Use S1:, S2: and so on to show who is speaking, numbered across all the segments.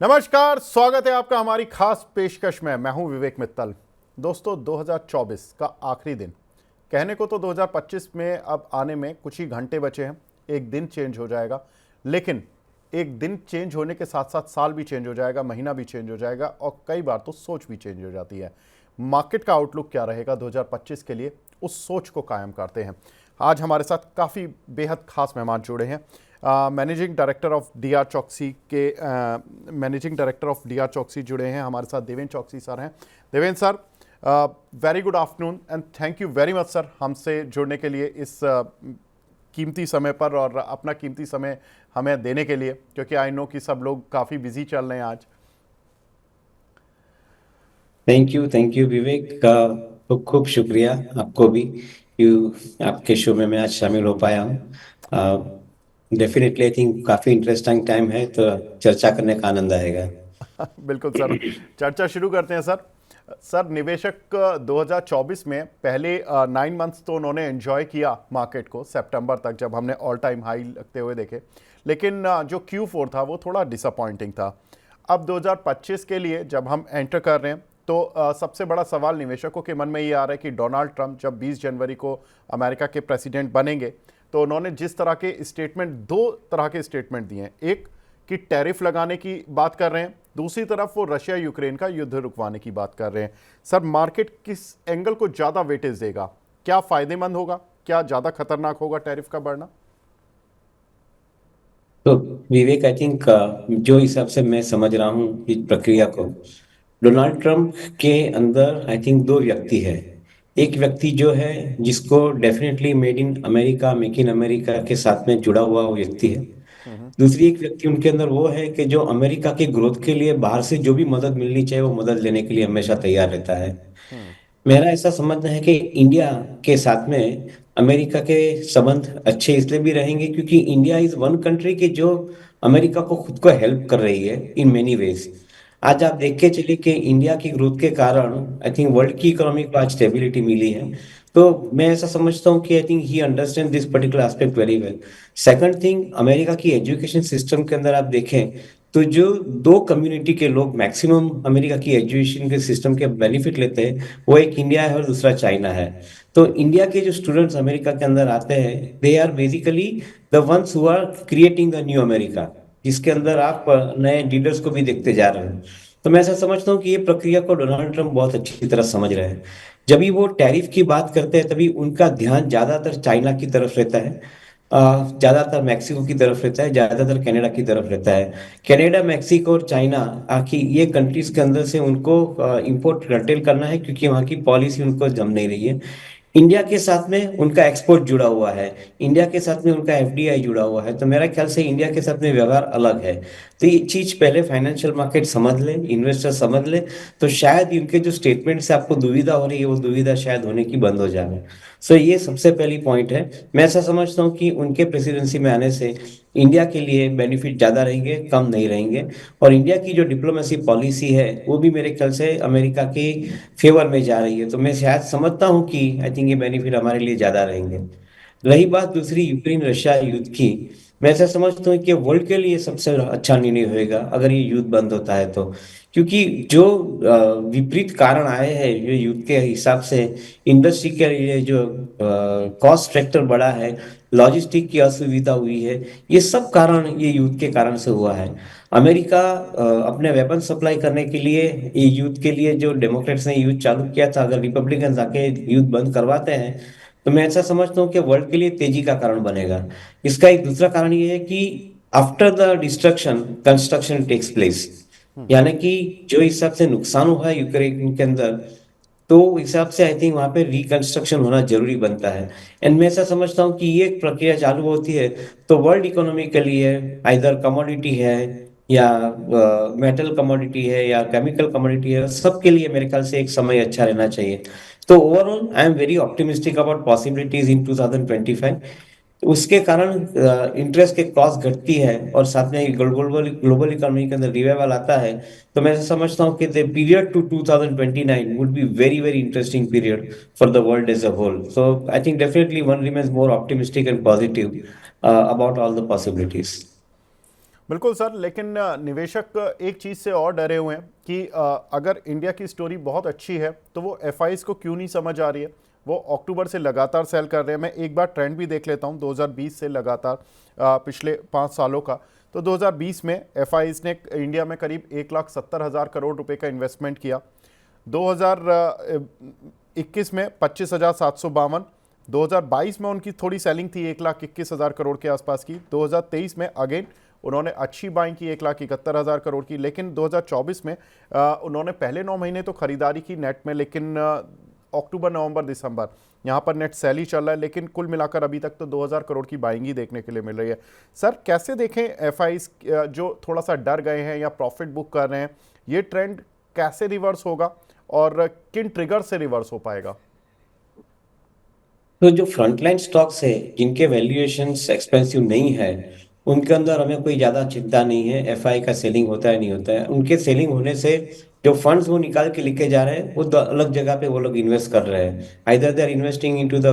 S1: नमस्कार, स्वागत है आपका हमारी खास पेशकश में। मैं हूं विवेक मित्तल। दोस्तों, 2024 का आखिरी दिन, कहने को तो 2025 में अब आने में कुछ ही घंटे बचे हैं। एक दिन चेंज हो जाएगा, लेकिन एक दिन चेंज होने के साथ साथ साल भी चेंज हो जाएगा, महीना भी चेंज हो जाएगा और कई बार तो सोच भी चेंज हो जाती है। मार्केट का आउटलुक क्या रहेगा 2025 के लिए, उस सोच को कायम करते हैं। आज हमारे साथ काफ़ी बेहद खास मेहमान जुड़े हैं। मैनेजिंग डायरेक्टर ऑफ डीआर चौकसी के मैनेजिंग डायरेक्टर ऑफ डीआर चौकसी जुड़े हैं हमारे साथ। देवेंद्र चौकसी सर हैं। Devendra sir, very good afternoon and thank you very much sir, हमसे जुड़ने के लिए इस कीमती समय पर और अपना कीमती समय हमें देने के लिए, क्योंकि आई नो कि सब लोग काफ़ी बिजी चल रहे हैं आज।
S2: थैंक यू विवेक का खूब खूब शुक्रिया आपको भी कि आपके शो में मैं आज शामिल हो पाया हूँ। डेफिनेटली आई थिंक काफी इंटरेस्टिंग टाइम है, तो चर्चा करने का आनंद आएगा।
S1: बिल्कुल सर, चर्चा शुरू करते हैं सर। सर, निवेशक 2024 में पहले 9 मंथ्स तो उन्होंने एंजॉय किया मार्केट को, सितंबर तक जब हमने ऑल टाइम हाई लगते हुए देखे, लेकिन जो Q4 था वो थोड़ा डिसअपॉइंटिंग था। अब 2025 के लिए जब हम एंटर कर रहे हैं तो सबसे बड़ा सवाल निवेशकों के मन में ये आ रहा है कि डोनाल्ड ट्रंप जब 20 जनवरी को अमेरिका के प्रेसिडेंट बनेंगे तो उन्होंने जिस तरह के स्टेटमेंट, दो तरह के स्टेटमेंट दिए हैं। एक कि टैरिफ लगाने की बात कर रहे हैं, दूसरी तरफ वो रशिया यूक्रेन का युद्ध रुकवाने की बात कर रहे हैं। सर, मार्केट किस एंगल को ज़्यादा वेटेज देगा? क्या फ़ायदेमंद होगा, क्या ज़्यादा खतरनाक होगा टैरिफ का बढ़ना?
S2: तो विवेक आई थिंक जो हिसाब से मैं समझ रहा हूँ इस प्रक्रिया को, डोनाल्ड ट्रंप के अंदर आई थिंक दो व्यक्ति है। एक व्यक्ति जो है जिसको definitely made in America, make in America के साथ में जुड़ा हुआ वो व्यक्ति है।
S1: हम्म।
S2: दूसरी एक व्यक्ति उनके अंदर वो है कि जो अमेरिका की ग्रोथ के लिए बाहर से जो भी मदद मिलनी चाहिए वो मदद लेने के लिए हमेशा तैयार रहता है।
S1: हम्म।
S2: मेरा ऐसा समझना है कि इंडिया के साथ में अमेरिका के संबंध अच्छे इसलिए भी रहेंगे क्योंकि इंडिया इज वन कंट्री की जो अमेरिका को खुद को हेल्प कर रही है इन मेनी वेज। आज आप देख के चलिए कि इंडिया की ग्रोथ के कारण आई थिंक वर्ल्ड की इकोनॉमी को आज स्टेबिलिटी मिली है। तो मैं ऐसा समझता हूँ कि I think he understand this particular aspect very well. Second thing, America की एजुकेशन सिस्टम के अंदर आप देखें तो जो दो कम्युनिटी के लोग मैक्सिमम अमेरिका की एजुकेशन के सिस्टम के बेनिफिट लेते हैं, वो एक इंडिया है और दूसरा चाइना है। तो इंडिया के जो स्टूडेंट्स अमेरिका के अंदर आते हैं, they are basically the ones who are creating the new America, जिसके अंदर आप नए लीडर्स को भी देखते जा रहे हैं। तो मैं ऐसा समझता हूँ कि ये प्रक्रिया को डोनाल्ड ट्रंप बहुत अच्छी तरह समझ रहे हैं। जब भी वो टैरिफ की बात करते हैं तभी उनका ध्यान ज्यादातर चाइना की तरफ रहता है, ज्यादातर मैक्सिको की तरफ रहता है, ज्यादातर कनाडा की तरफ रहता है। कनाडा, मैक्सिको और चाइना, आखिर ये कंट्रीज के अंदर से उनको इंपोर्ट कर्टेल करना है क्योंकि वहाँ की पॉलिसी उनको जम नहीं रही है। इंडिया के साथ में उनका एक्सपोर्ट जुड़ा हुआ है, इंडिया के साथ में उनका एफडीआई जुड़ा हुआ है, तो मेरा ख्याल से इंडिया के साथ में व्यवहार अलग है। तो ये चीज पहले फाइनेंशियल मार्केट समझ ले, इन्वेस्टर समझ ले, तो शायद इनके जो स्टेटमेंट से आपको दुविधा हो रही है वो दुविधा शायद होने की बंद हो जाए। सो ये सबसे पहली पॉइंट है। मैं ऐसा समझता हूँ कि उनके प्रेसिडेंसी में आने से इंडिया के लिए बेनिफिट ज्यादा रहेंगे, कम नहीं रहेंगे। और इंडिया की जो डिप्लोमेसी पॉलिसी है वो भी मेरे ख्याल से अमेरिका के फेवर में जा रही है, तो मैं शायद समझता हूँ कि आई थिंक ये बेनिफिट हमारे लिए ज्यादा रहेंगे। रही बात दूसरी यूक्रेन रशिया युद्ध की, मैं ऐसा समझता हूँ कि वर्ल्ड के लिए सबसे अच्छा निर्णय होएगा अगर ये युद्ध बंद होता है तो। क्योंकि जो विपरीत कारण आए हैं ये युद्ध के हिसाब से, इंडस्ट्री के लिए जो कॉस्ट फैक्टर बढ़ा है, लॉजिस्टिक की असुविधा हुई है, ये सब कारण ये युद्ध के कारण से हुआ है। अमेरिका अपने वेपन सप्लाई करने के लिए, ये युद्ध के लिए जो डेमोक्रेट्स ने युद्ध चालू किया था, अगर रिपब्लिकन आके युद्ध बंद करवाते हैं तो मैं ऐसा समझता हूँ कि वर्ल्ड के लिए तेजी का कारण बनेगा। इसका एक दूसरा कारण ये है कि after the destruction construction takes place, यानी कि जो हिसाब से नुकसान हुआ है यूक्रेन के अंदर, तो हिसाब से आई थिंक वहां पे रिकंस्ट्रक्शन होना जरूरी बनता है। एंड मैं ऐसा समझता हूँ कि ये एक प्रक्रिया चालू होती है तो वर्ल्ड इकोनॉमी के लिए आइदर कमोडिटी है या मेटल कमोडिटी है या केमिकल कमोडिटी है, सबके लिए मेरे ख्याल से एक समय अच्छा रहना चाहिए। तो overall I am very optimistic about possibilities in 2025। उसके कारण इंटरेस्ट के कॉस्ट घटती है और साथ में ग्लोबल ग्लोबल इकोनॉमी के अंदर रिवाइवल आता है। तो मैं ऐसा समझता हूँ कि the period to 2029 would be very very interesting period for the world as a whole. So I think definitely one remains more optimistic and positive about all the possibilities.
S1: बिल्कुल सर, लेकिन निवेशक एक चीज़ से और डरे हुए हैं कि अगर इंडिया की स्टोरी बहुत अच्छी है तो वो एफआईज को क्यों नहीं समझ आ रही है। वो अक्टूबर से लगातार सेल कर रहे हैं। मैं एक बार ट्रेंड भी देख लेता हूँ 2020 से लगातार पिछले 5 सालों का। तो 2020 में एफआईज ने इंडिया में करीब 1,70,000 करोड़ रुपए का इन्वेस्टमेंट किया। 2021 में 25,752। 2022 में उनकी थोड़ी सेलिंग थी 1,21,000 करोड़ के आसपास की। 2023 में अगेन उन्होंने अच्छी बाइंग की 1,71,000 करोड़ की। लेकिन 2024 में उन्होंने पहले 9 महीने तो खरीदारी की नेट में, लेकिन अक्टूबर नवंबर दिसंबर यहाँ पर नेट सेल ही चल रहा है। लेकिन कुल मिलाकर अभी तक तो 2,000 करोड़ की बाइंग ही देखने के लिए मिल रही है। सर कैसे देखें एफआईज जो थोड़ा सा डर गए हैं या प्रॉफिट बुक कर रहे हैं, ये ट्रेंड कैसे रिवर्स होगा और किन ट्रिगर से रिवर्स हो पाएगा?
S2: तो जो फ्रंटलाइन स्टॉक्स है जिनके वैल्यूएशंस एक्सपेंसिव नहीं है, उनके अंदर हमें कोई ज्यादा चिंता नहीं है एफआई का सेलिंग होता है नहीं होता है। उनके सेलिंग होने से जो फंड्स वो निकाल के लेके जा रहे हैं वो अलग जगह पे वो लोग इन्वेस्ट कर रहे हैं। Either they are investing into the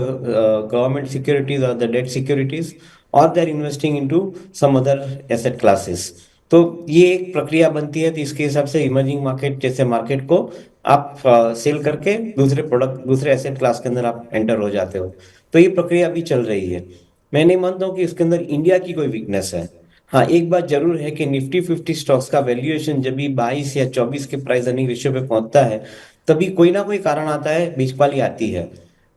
S2: government securities और द डेट सिक्योरिटीज, और they are investing into some other asset classes. तो ये एक प्रक्रिया बनती है। तो इसके हिसाब से इमर्जिंग मार्केट जैसे मार्केट को आप सेल करके दूसरे प्रोडक्ट दूसरे एसेट क्लास के अंदर आप एंटर हो जाते हो। तो ये प्रक्रिया अभी चल रही है। मैं नहीं मानता हूँ कि इसके अंदर इंडिया की कोई वीकनेस है। हाँ, एक बात जरूर है कि निफ्टी 50 स्टॉक्स का वैल्यूएशन जब भी 22 या 24 के प्राइस अर्निंग रेशियो पे पहुंचता है, तभी कोई ना कोई कारण आता है, बिचवाली आती है।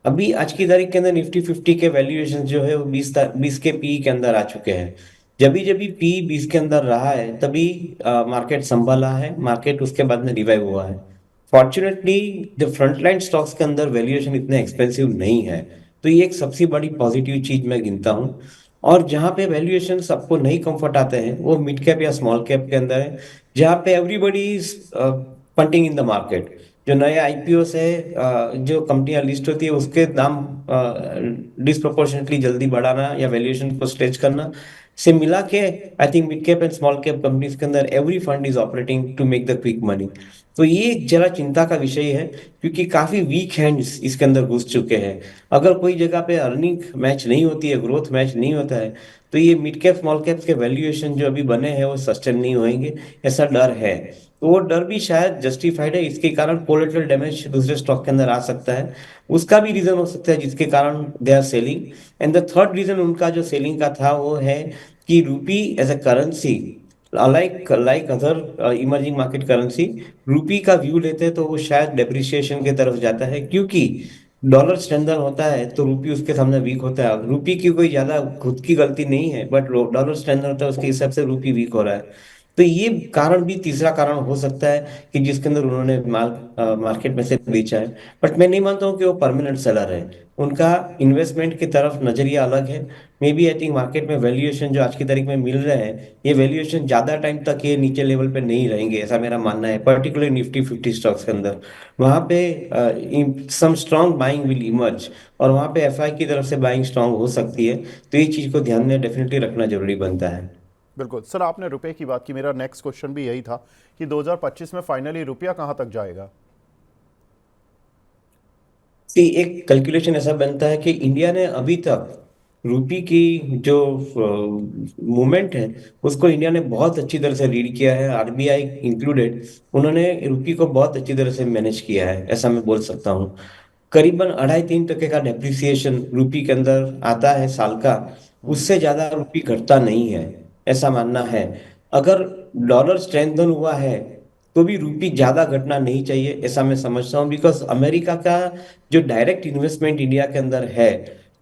S2: अभी आज की तारीख के अंदर निफ्टी 50 के वैल्यूएशन जो है वो 20 के पी के अंदर आ चुके हैं। जब भी पी 20 के अंदर रहा है तभी मार्केट संभला है, मार्केट उसके बाद में रिवाइव हुआ है। फॉर्चुनेटली द फ्रंटलाइन स्टॉक्स के अंदर वैल्यूएशन इतने एक्सपेंसिव नहीं है। तो ये एक सबसे बड़ी पॉजिटिव चीज मैं गिनता हूँ। और जहाँ पे वैल्यूएशन सबको नहीं कंफर्ट आते हैं वो मिड कैप या स्मॉल कैप के अंदर है, जहाँ पे everybody is painting in the market. जो नए आईपीओ से जो कंपनियां लिस्ट होती है उसके दाम डिस्प्रोपोर्शनेटली जल्दी बढ़ाना या वैल्यूएशन को स्ट्रेच करना से मिला के, I think mid cap and small cap companies के अंदर every fund is operating to make the quick money. तो ये एक जरा चिंता का विषय है, क्योंकि काफी वीक हैंड्स इसके अंदर घुस चुके हैं। अगर कोई जगह पे अर्निंग मैच नहीं होती है, ग्रोथ मैच नहीं होता है, तो ये मिड कैप स्मॉल कैप के वैल्यूएशन जो अभी बने हैं वो सस्टेन नहीं होंगे, ऐसा डर है। तो वो डर भी शायद जस्टिफाइड है। इसके कारण कोलेटरल डैमेज दूसरे स्टॉक के अंदर आ सकता है, उसका भी रीजन हो सकता है जिसके कारण they are selling. And the third reason उनका जो सेलिंग का था वो है कि rupee as a currency, like other emerging market currency, rupee का व्यू लेते हैं तो वो शायद डेप्रिसिएशन की तरफ जाता है, क्योंकि डॉलर स्ट्रेंथन होता है तो रूपी उसके सामने वीक होता है। रूपी की कोई ज्यादा खुद की गलती नहीं है, बट डॉलर स्ट्रेंथन होता है उसके हिसाब से रूपी वीक हो रहा है। तो ये कारण भी तीसरा कारण हो सकता है कि जिसके अंदर उन्होंने माल मार्केट में से बेचा है। बट मैं नहीं मानता हूँ कि वो परमानेंट सेलर है। उनका इन्वेस्टमेंट की तरफ नजरिया अलग है। Maybe I think market में वैल्यूएशन जो आज की तारीख में मिल रहे हैं, ये वैल्यूएशन ज्यादा टाइम तक ये नीचे लेवल पे नहीं रहेंगे, ऐसा मेरा मानना है। पर्टिकुलर निफ्टी 50 स्टॉक्स के अंदर वहां पे some strong buying will emerge, और वहां पे एफआई की तरफ से बाइंग स्ट्रॉन्ग हो सकती है। तो ये चीज को ध्यान में डेफिनेटली रखना जरूरी बनता है।
S1: बिल्कुल सर, आपने रुपए की बात की, मेरा नेक्स्ट क्वेश्चन भी यही था कि 2025 में फाइनली रुपया कहाँ तक जाएगा?
S2: कि एक कैलकुलेशन ऐसा बनता है कि इंडिया ने अभी तक रुपी की जो मूवमेंट है उसको इंडिया ने बहुत अच्छी तरह से रीड किया है, आरबीआई इंक्लूडेड। उन्होंने रुपी को बहुत अच्छी तरह से मैनेज किया है, ऐसा मैं बोल सकता हूँ। करीबन 2.5-3% का डेप्रिसिएशन रुपी के अंदर आता है साल का, उससे ज्यादा रुपी घटता नहीं है, ऐसा मानना है। अगर डॉलर स्ट्रेंथन हुआ है तो भी रुपी ज्यादा घटना नहीं चाहिए, ऐसा मैं समझता हूँ। बिकॉज अमेरिका का जो डायरेक्ट इन्वेस्टमेंट इंडिया के अंदर है,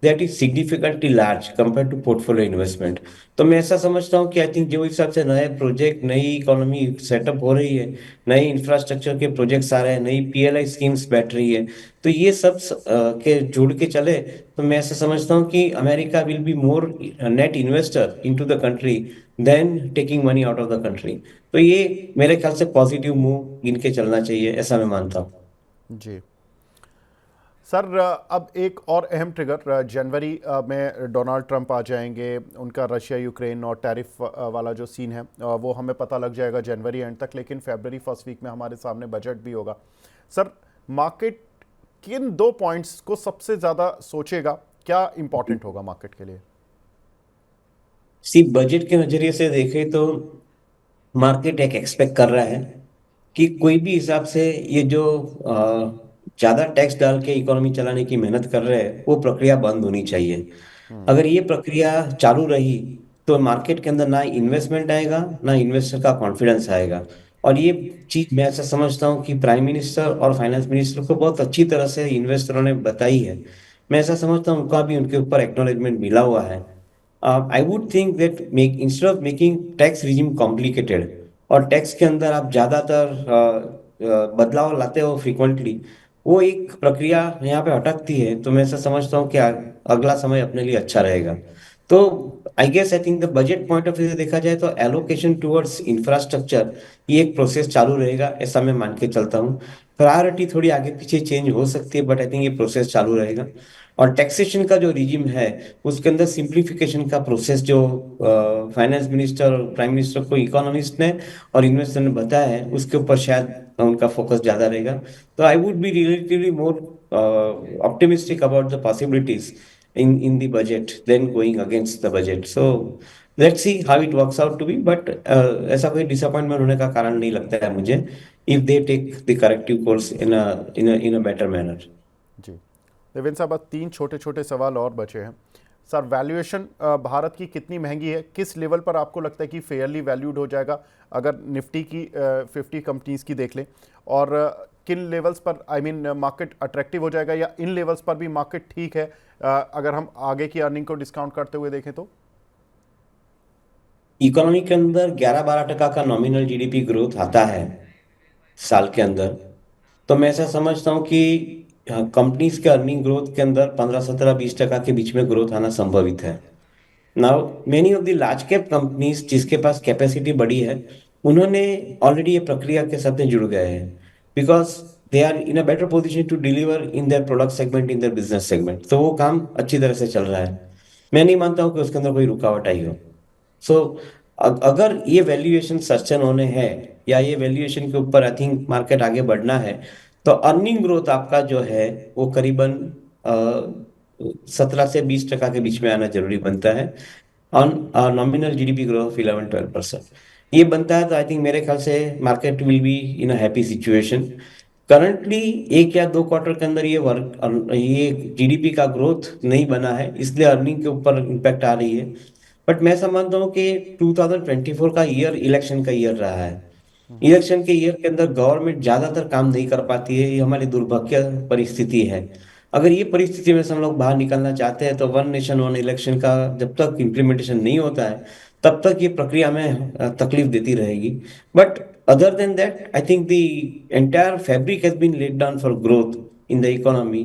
S2: that is significantly large compare to portfolio investment. तो मैं ऐसा समझता हूँ कि आई थिंक जो हिसाब से नए प्रोजेक्ट, नई इकोनॉमी सेटअप हो रही है, नए इंफ्रास्ट्रक्चर के प्रोजेक्ट्स आ रहे हैं, नई पीएलआई स्कीम्स बैठ रही है, तो ये सब के जुड़ के चले तो मैं ऐसा समझता हूँ कि America will be more net investor into the country than taking money out of the country. तो ये मेरे ख्याल से पॉजिटिव मूव गिन के चलना चाहिए, ऐसा मैं मानता हूँ।
S1: जी सर, अब एक और अहम ट्रिगर जनवरी में डोनाल्ड ट्रंप आ जाएंगे। उनका रशिया यूक्रेन और टैरिफ वाला जो सीन है वो हमें पता लग जाएगा जनवरी एंड तक, लेकिन फरवरी फर्स्ट वीक में हमारे सामने बजट भी होगा। सर मार्केट किन 2 पॉइंट्स को सबसे ज़्यादा सोचेगा? क्या इंपॉर्टेंट होगा मार्केट के लिए?
S2: सिर्फ बजट के नजरिए से देखें तो मार्केट एक एक्सपेक्ट कर रहा है कि कोई भी हिसाब से ये जो ज्यादा टैक्स डाल के इकोनॉमी चलाने की मेहनत कर रहे हैं वो प्रक्रिया बंद होनी चाहिए।
S1: हम्म।
S2: अगर ये प्रक्रिया चालू रही तो मार्केट के अंदर ना इन्वेस्टमेंट आएगा ना इन्वेस्टर का कॉन्फिडेंस आएगा। और ये चीज मैं ऐसा समझता हूँ कि प्राइम मिनिस्टर और फाइनेंस मिनिस्टर को बहुत अच्छी तरह से इन्वेस्टरों ने बताई है। मैं ऐसा समझता हूँ उनका भी उनके ऊपर एक्नॉलेजमेंट मिला हुआ है। I would think that make instead of making tax regime complicated और टैक्स के अंदर आप ज्यादातर बदलाव लाते हो फ्रिक्वेंटली, वो एक प्रक्रिया यहाँ पे अटकती है। तो मैं ऐसा समझता हूँ कि अगला समय अपने लिए अच्छा रहेगा। तो आई think the budget point of view से देखा जाए तो एलोकेशन टुवर्ड्स इंफ्रास्ट्रक्चर ये एक प्रोसेस चालू रहेगा, ऐसा मैं मान के चलता हूँ। प्रायोरिटी थोड़ी आगे पीछे चेंज हो सकती है बट आई थिंक ये प्रोसेस चालू रहेगा। और टैक्सेशन का जो रिजिम है उसके अंदर सिंप्लीफिकेशन का प्रोसेस जो फाइनेंस मिनिस्टर और प्राइम मिनिस्टर को इकोनॉमिस्ट ने और इन्वेस्टर ने बताया है उसके ऊपर शायद उनका फोकस ज्यादा रहेगा। तो I would be relatively more optimistic about the possibilities in the budget than going against the budget. So let's see how it works out to be. But ऐसा कोई disappointment होने का कारण नहीं लगता है मुझे if they take the corrective course in a better manner.
S1: जी, देवेंद्र साहब, अब तीन छोटे छोटे सवाल और बचे हैं। सर, वैल्यूएशन भारत की कितनी महंगी है, किस लेवल पर आपको लगता है कि फेयरली वैल्यूड हो जाएगा अगर निफ्टी की 50 कंपनीज की देख लें, और किन लेवल्स पर आई मीन मार्केट अट्रैक्टिव हो जाएगा, या इन लेवल्स पर भी मार्केट ठीक है अगर हम आगे की अर्निंग को डिस्काउंट करते हुए देखें तो?
S2: इकोनॉमी के अंदर 11-12% का नॉमिनल जीडीपी ग्रोथ आता है साल के अंदर। तो मैं ऐसा समझता हूँ कि कंपनीज के अर्निंग ग्रोथ के अंदर 15-17-20% के बीच में ग्रोथ आना संभवित है। Now many of the large cap companies जिसके पास कैपेसिटी बड़ी है उन्होंने ऑलरेडी ये प्रक्रिया के साथ में जुड़ गए हैं because they are in a better position to deliver in their product segment in their business segment. तो वो काम अच्छी तरह से चल रहा है। मैं नहीं मानता हूँ कि उसके अंदर कोई रुकावट आई हो। सो अगर ये वैल्यूएशन सस्टेन होने हैं या ये वैल्यूएशन के ऊपर आई थिंक मार्केट आगे बढ़ना है तो अर्निंग ग्रोथ आपका जो है वो करीबन 17 से 20% के बीच में आना जरूरी बनता है on nominal GDP growth of 11-12%। ये बनता है तो आई थिंक मेरे ख्याल से market will be in a happy situation. Currently 1 या 2 क्वार्टर के अंदर ये जीडीपी का ग्रोथ नहीं बना है इसलिए अर्निंग के ऊपर इम्पैक्ट आ रही है। बट मैं समझता हूँ कि 2024 का ईयर इलेक्शन का ईयर रहा है। इलेक्शन के ईयर के अंदर गवर्नमेंट ज्यादातर काम नहीं कर पाती है, ये हमारी दुर्भाग्य परिस्थिति है। अगर ये परिस्थिति में से हम लोग बाहर निकलना चाहते हैं तो वन नेशन वन इलेक्शन का जब तक इम्प्लीमेंटेशन नहीं होता है तब तक ये प्रक्रिया में तकलीफ देती रहेगी। But other than that I think the entire fabric has been laid down for growth in the economy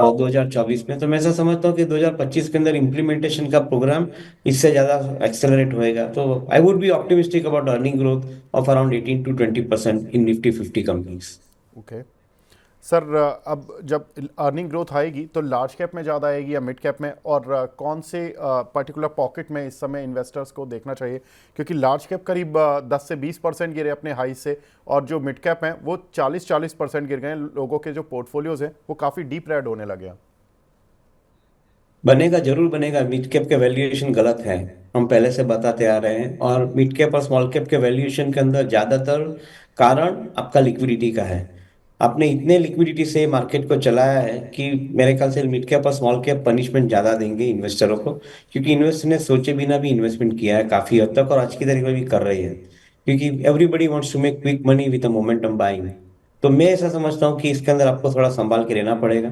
S2: 2024 में। तो मैं ऐसा समझता हूँ कि 2025 के अंदर इम्प्लीमेंटेशन का प्रोग्राम इससे ज्यादा एक्सेलरेट होएगा। तो I would be optimistic about earning growth of around 18-20% in Nifty 50 companies.
S1: Okay sir, अब जब अर्निंग ग्रोथ आएगी तो लार्ज कैप में ज़्यादा आएगी या मिड कैप में, और कौन से पर्टिकुलर पॉकेट में इस समय इन्वेस्टर्स को देखना चाहिए? क्योंकि लार्ज कैप करीब 10 से 20% गिरे अपने हाई से, और जो मिड कैप हैं वो 40-40% गिर गए हैं। लोगों के जो पोर्टफोलियोज हैं वो काफ़ी डीप रेड होने लगे हैं।
S2: बनेगा, जरूर बनेगा। मिड कैप के वैल्यूएशन गलत है, हम पहले से बताते आ रहे हैं। और मिड कैप और स्मॉल कैप के वैल्यूएशन के अंदर ज्यादातर कारण आपका लिक्विडिटी का है। आपने इतने लिक्विडिटी से मार्केट को चलाया है कि मेरे ख्याल से मिड कैप और स्मॉल कैप पनिशमेंट ज्यादा देंगे इन्वेस्टरों को, क्योंकि इन्वेस्टर ने सोचे बिना भी इन्वेस्टमेंट किया है काफी हद तक और आज की तारीख में भी कर रही है, क्योंकि everybody wants to make quick money with a momentum buying. तो मैं ऐसा समझता हूँ कि इसके अंदर आपको थोड़ा संभाल के रहना पड़ेगा।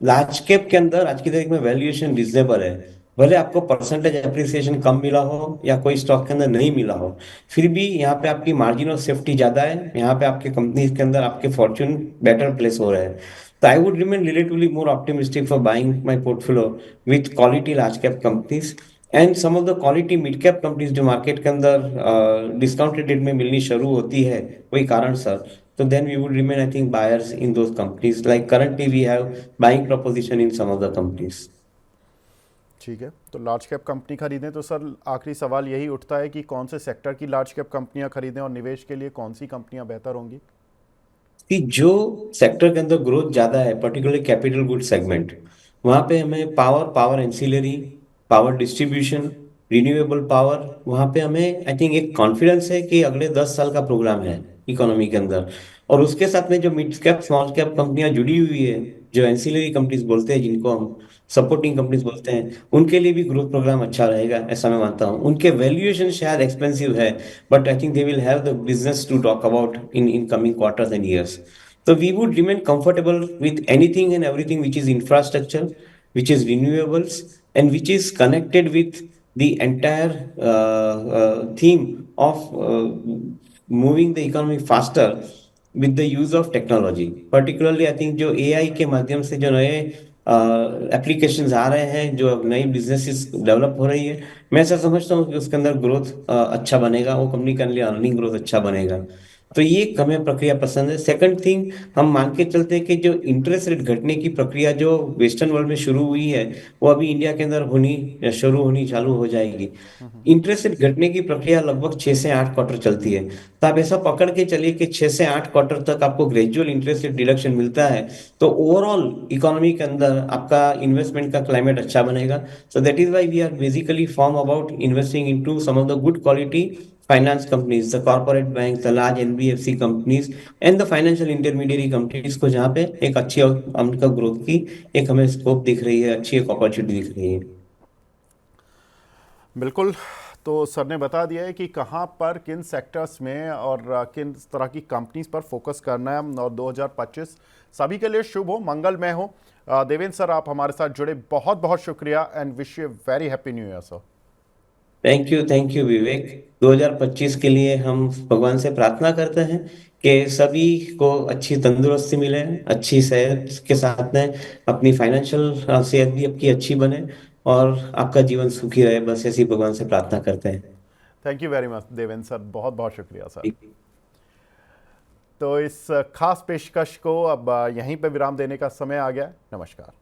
S2: लार्ज कैप के अंदर आज की तारीख में वैल्यूएशन रिजनेबल है। भले आपको परसेंटेज अप्रिसिएशन कम मिला हो या कोई स्टॉक के अंदर नहीं मिला हो, फिर भी यहाँ पे आपकी मार्जिन ऑफ सेफ्टी ज्यादा है। यहाँ पे आपके कंपनीज के अंदर आपके फॉर्च्यून बेटर प्लेस हो रहे हैं। तो I would remain relatively more optimistic for buying my portfolio with quality large cap companies and some of the quality mid cap companies जो मार्केट के अंदर डिस्काउंटेड रेट में मिलनी शुरू होती है कोई कारण sir. So then we would remain, I think, buyers in those companies. Like currently we have buying proposition in some of the companies.
S1: ठीक है, तो लार्ज कैप कंपनी खरीदें तो सर आखिरी सवाल यही उठता है कि कौन से सेक्टर की लार्ज कैप कंपनियां खरीदें, और निवेश के लिए कौन सी कंपनियां बेहतर होंगी?
S2: कि जो सेक्टर के अंदर ग्रोथ ज्यादा है पर्टिकुलरली कैपिटल गुड सेगमेंट, वहां पे हमें power, power ancillary, power distribution renewable power, वहाँ पे हमें आई थिंक एक कॉन्फिडेंस है कि अगले 10 साल का प्रोग्राम है इकोनॉमी के अंदर। और उसके साथ में जो मिड कैप स्मॉल कैप कंपनियां जुड़ी हुई है, जो एंसिलरी कंपनीज बोलते हैं, जिनको हम सपोर्टिंग कंपनीज बोलते हैं, उनके लिए भी ग्रोथ प्रोग्राम अच्छा रहेगा, ऐसा मैं मानता हूँ। उनके वैल्यूएशन शायद एक्सपेंसिव है, but I think they will have the business to talk about in coming quarters and years. So we would remain comfortable with anything and everything which is infrastructure, which is renewables, and which is connected with the entire theme of moving the economy faster with the use of technology. Particularly, I think जो AI के माध्यम से जो नए applications आ रहे हैं, जो नई बिजनेसेस डेवलप हो रही है, मैं ऐसा समझता हूँ कि उसके अंदर ग्रोथ अच्छा बनेगा, वो कंपनी के लिए अर्निंग ग्रोथ अच्छा बनेगा। तो ये एक हमें प्रक्रिया पसंद है। सेकंड थिंग, हम मान के चलते हैं कि जो इंटरेस्ट रेट घटने की प्रक्रिया जो वेस्टर्न वर्ल्ड में शुरू हुई है, वो अभी इंडिया के अंदर होनी या शुरू होनी चालू हो जाएगी। इंटरेस्ट रेट घटने की प्रक्रिया लगभग 6 से 8 क्वार्टर चलती है। तो आप ऐसा पकड़ के चलिए कि 6 से 8 क्वार्टर तक आपको ग्रेजुअल इंटरेस्ट रेट डिडक्शन मिलता है, तो ओवरऑल इकोनॉमी के अंदर आपका इन्वेस्टमेंट का क्लाइमेट अच्छा बनेगा। So that is why we are basically form about investing into some of the good quality finance companies, the corporate banks, the large NBFC companies and the financial intermediary companies को, जहाँ पे एक अच्छी उनका growth की एक हमें scope दिख रही है, अच्छी एक अपॉर्चुनिटी दिख रही है।
S1: बिल्कुल। तो सर ने बता दिया है कि कहाँ पर किन सेक्टर्स में और किन तरह की कंपनीज पर फोकस करना है, और 2025 सभी के लिए शुभ हो, मंगलमय हो। देवेंद्र सर, आप हमारे साथ जुड़े, बहुत बहुत शुक्रिया and wish you very happy new year sir.
S2: Thank you Vivek. 2025 के लिए हम भगवान से प्रार्थना करते हैं कि सभी को अच्छी तंदुरुस्ती मिले, अच्छी सेहत के साथ में अपनी फाइनेंशियल सेहत भी आपकी अच्छी बने, और आपका जीवन सुखी रहे, बस ऐसी भगवान से प्रार्थना करते हैं।
S1: Thank you very much Devendra sir, बहुत बहुत शुक्रिया सर। तो इस खास पेशकश को अब यहीं पे विराम देने का समय आ गया है। नमस्कार।